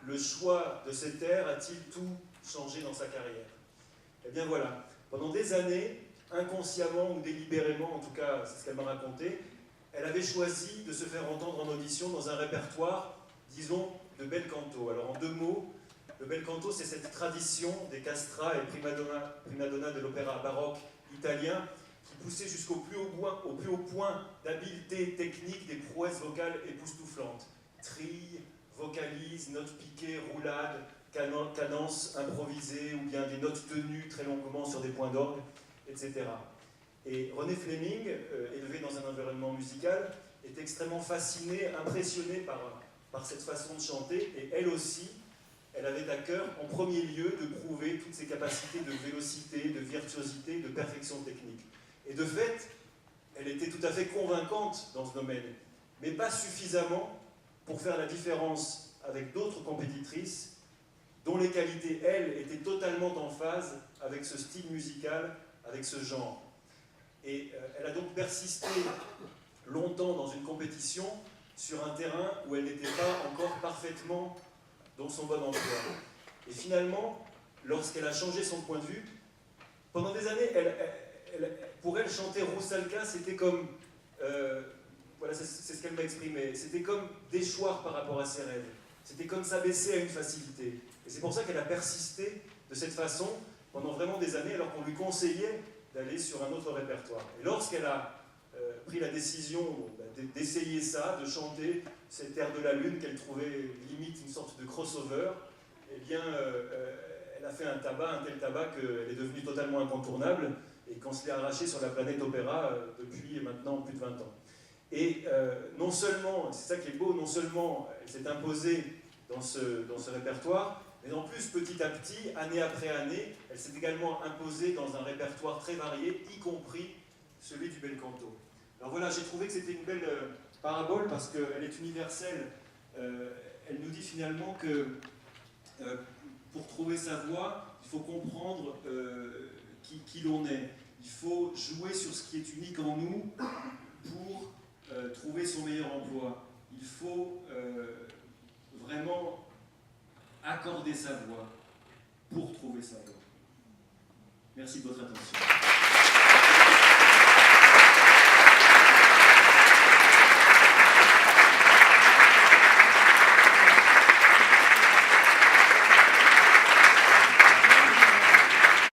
le choix de cet air a-t-il tout changé dans sa carrière? Eh bien voilà, pendant des années, inconsciemment ou délibérément, en tout cas c'est ce qu'elle m'a raconté, elle avait choisi de se faire entendre en audition dans un répertoire, disons, de bel canto. Alors en deux mots, le bel canto, c'est cette tradition des castrats et prima donna de l'opéra baroque italien qui poussait jusqu'au plus haut point d'habileté technique des prouesses vocales époustouflantes. Trilles, vocalises, notes piquées, roulades, cadences improvisées ou bien des notes tenues très longuement sur des points d'orgue, etc. Et René Fleming, élevé dans un environnement musical, est extrêmement fasciné, impressionné par cette façon de chanter, et elle aussi, elle avait à cœur, en premier lieu, de prouver toutes ses capacités de vélocité, de virtuosité, de perfection technique. Et de fait, elle était tout à fait convaincante dans ce domaine, mais pas suffisamment pour faire la différence avec d'autres compétitrices dont les qualités, elles, étaient totalement en phase avec ce style musical, avec ce genre. Et elle a donc persisté longtemps dans une compétition sur un terrain où elle n'était pas encore parfaitement dans son bon emploi. Et finalement, lorsqu'elle a changé son point de vue, pendant des années, pour elle, chanter Roussalka, c'était comme... voilà, c'est ce qu'elle m'a exprimé. C'était comme déchoir par rapport à ses rêves. C'était comme s'abaisser à une facilité. Et c'est pour ça qu'elle a persisté de cette façon pendant vraiment des années, alors qu'on lui conseillait d'aller sur un autre répertoire. Et lorsqu'elle a pris la décision d'essayer ça, de chanter cet air de la lune qu'elle trouvait limite une sorte de crossover, eh bien, elle a fait un tel tabac qu'elle est devenue totalement incontournable et qu'on se l'est arrachée sur la planète opéra depuis maintenant plus de 20 ans. Et non seulement, c'est ça qui est beau, non seulement elle s'est imposée dans ce répertoire, mais en plus, petit à petit, année après année, elle s'est également imposée dans un répertoire très varié, y compris celui du bel canto. Alors voilà, j'ai trouvé que c'était une belle parabole parce qu'elle est universelle. Elle nous dit finalement que pour trouver sa voix, il faut comprendre qui l'on est. Il faut jouer sur ce qui est unique en nous pour trouver son meilleur emploi. Il faut vraiment accorder sa voix pour trouver sa voix. Merci de votre attention.